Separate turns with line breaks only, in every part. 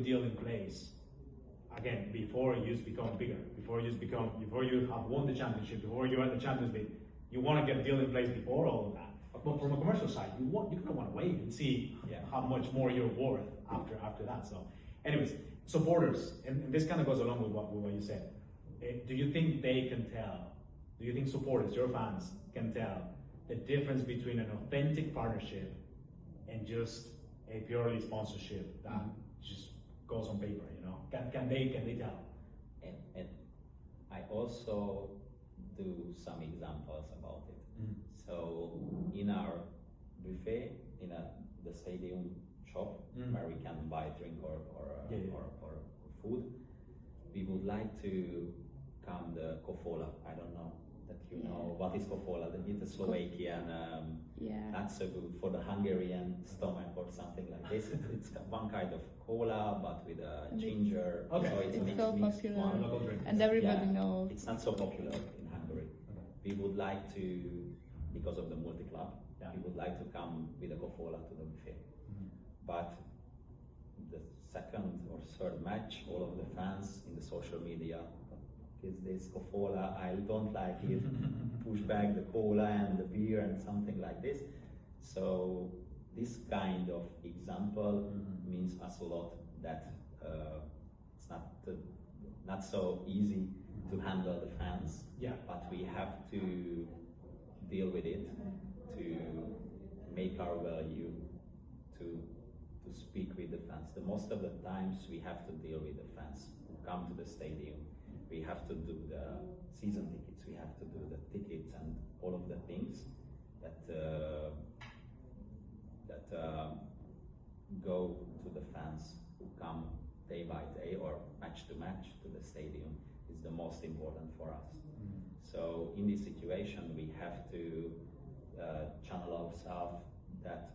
deal in place, again, before you become bigger, before you have won the championship, before you're at the Champions League, you want to get a deal in place before all of that. But from a commercial side, you kind of want to wait and see how much more you're worth after that. So, anyways, supporters, and this kind of goes along with what you said. Do you think they can tell? Do you think supporters, your fans, can tell the difference between an authentic partnership and just a purely sponsorship that just goes on paper? You know, can they tell?
And I also do some examples about it. So in our buffet, in the stadium shop where we can buy drink or food, we would like to come the kofola. I don't know that you know what is kofola. It's a Slovakian, not so good for the Hungarian stomach or something like this. It's one kind of cola but with a ginger.
Okay.
So it's
so
mixed
popular,
one.
and everybody knows.
It's not so popular in Hungary. We would like to, because of the multi-club, we would like to come with a kofola to the buffet. But the second or third match, all of the fans in the social media, is this kofola, I don't like it, push back the cola and the beer and something like this. So this kind of example means us a lot, that it's not so easy to handle the fans, but we have to deal with it, to make our value, to speak with the fans. The most of the times we have to deal with the fans who come to the stadium. We have to do the season tickets, we have to do the tickets and all of the things that go to the fans who come day by day or match to match to the stadium is the most important for us. So in this situation we have to channel ourselves that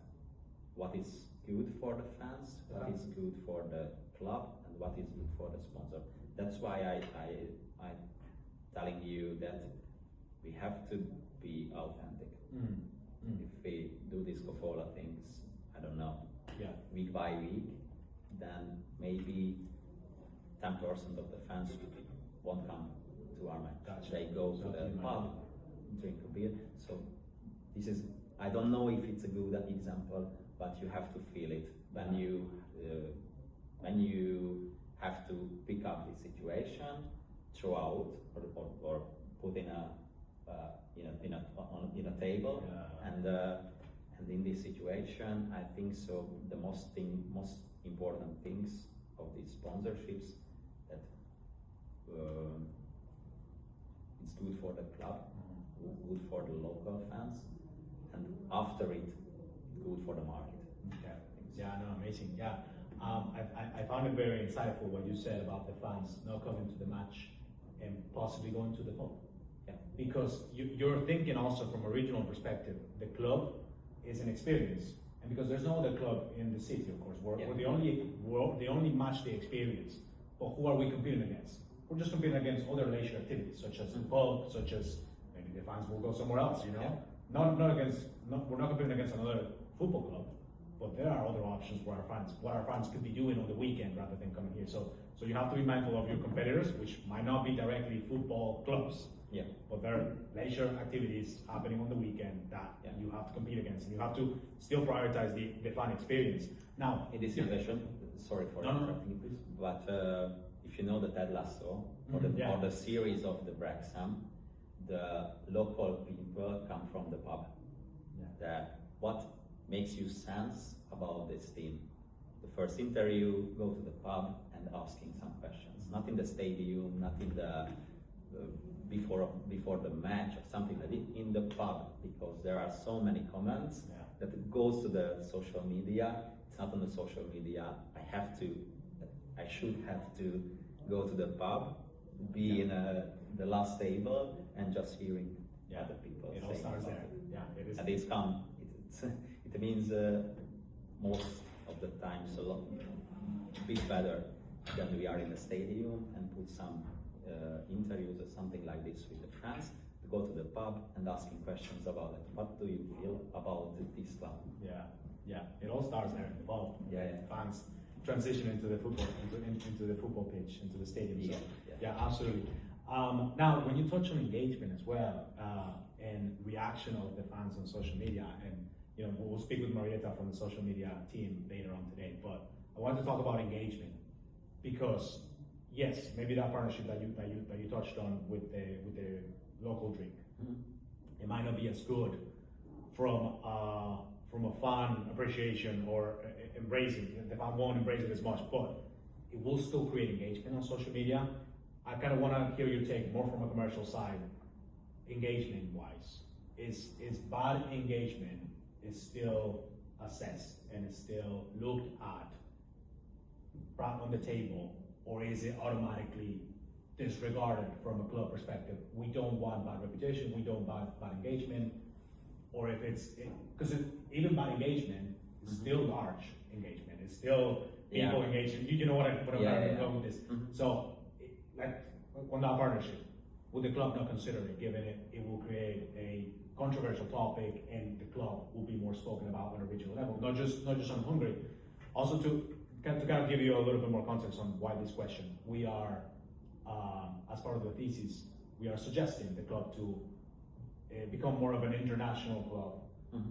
what is good for the fans, what is good for the club, and what is good for the sponsor. That's why I'm telling you that we have to be authentic. If we do these kofola things, I don't know, week by week, then maybe 10% of the fans won't come to our match.
Gotcha.
They go to the pub, drink a beer. So this is, I don't know if it's a good example, but you have to feel it when you have to pick up the situation, throw out or put in a table, and in this situation, I think so. The most important things of these sponsorships that it's good for the club, good for the local fans, and after it, good for the market.
Amazing. I found it very insightful what you said about the fans not coming to the match and possibly going to the pub. Because you're thinking also from a regional perspective. The club is an experience, and because there's no other club in the city, of course, we're the only match day experience. But who are we competing against? We're just competing against other leisure activities, such as the pub, such as maybe the fans will go somewhere else. You know, we're not competing against another football club. But there are other options for what our fans could be doing on the weekend rather than coming here. So you have to be mindful of your competitors, which might not be directly football clubs. But there are leisure activities happening on the weekend that you have to compete against, and you have to still prioritize the fan experience. Now,
in this situation, sorry for interrupting you, please, but if you know the Ted Lasso or the series of the Wrexham, the local people come from the pub. What makes you sense about this team? The first interview, go to the pub and asking some questions. Not in the stadium, not in the before the match or something like that. In the pub, because there are so many comments that it goes to the social media. It's not on the social media. I should have to go to the pub, be in the last table, and just hearing other people
it
saying
all starts
about
there.
it.
It is.
And it's come. It means most of the times a bit better than we are in the stadium and put some interviews or something like this with the fans, to go to the pub and asking questions about it. What do you feel about this club?
It all starts there in the pub. Fans. transition into the football, into the football pitch, into the stadium. So,
Yeah.
yeah, absolutely. Now, when you touch on engagement as well, and reaction of the fans on social media, and you know, we'll speak with Marietta from the social media team later on today, but I want to talk about engagement because yes, maybe that partnership that you touched on with the local drink, it might not be as good from a fan appreciation or embracing. The fan won't embrace it as much, but it will still create engagement on social media. I kind of want to hear your take more from a commercial side, engagement wise. Is bad engagement is still assessed and is still looked at, brought on the table, or is it automatically disregarded from a club perspective? We don't want bad reputation, we don't want bad engagement, or if it's, because even bad engagement is still large engagement, it's still people engaging, you know what I'm going with this. So, like, on that partnership, would the club not consider it, given it will create a controversial topic and the club will be more spoken about on a regional level, not just on Hungary. Also to kind of give you a little bit more context on why this question, we are, as part of the thesis, we are suggesting the club to become more of an international club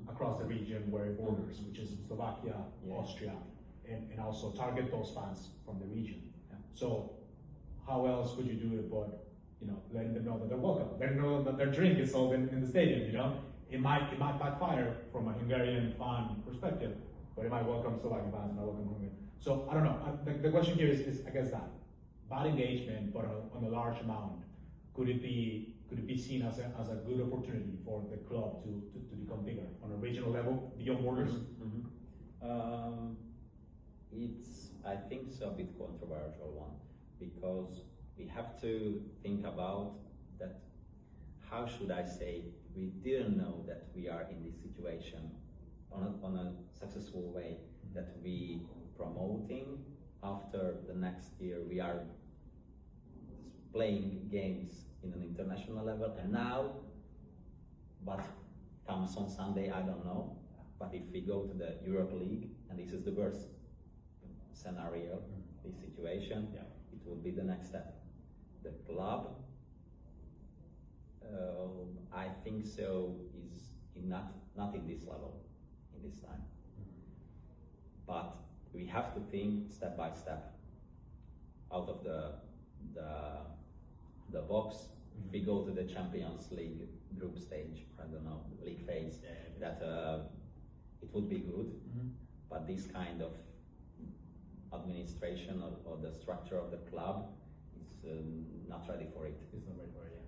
across the region where it borders, which is Slovakia, Austria, and also target those fans from the region. So how else could you do it but, you know, letting them know that they're welcome, letting them know that their drink is sold in the stadium, you know? It might backfire from a Hungarian fan perspective, but it might welcome Slovakian fans, it might welcome Hungarian. So I don't know, the question here is I guess that, bad engagement, but on a large amount, could it be seen as a good opportunity for the club to become bigger on a regional level, beyond borders?
It's, I think, so a bit controversial one, because we have to think about that. How should I say? We didn't know that we are in this situation on a successful way, that we promoting after the next year we are playing games in an international level, and now what comes on Sunday, I don't know, but if we go to the Europe League, and this is the worst scenario, this situation, it will be the next step. The club, I think so, is not in this level, in this time. But we have to think step by step out of the box. If we go to the Champions League group stage, I don't know, league phase, that it would be good. But this kind of administration or the structure of the club is not ready for it.
It's not ready for it,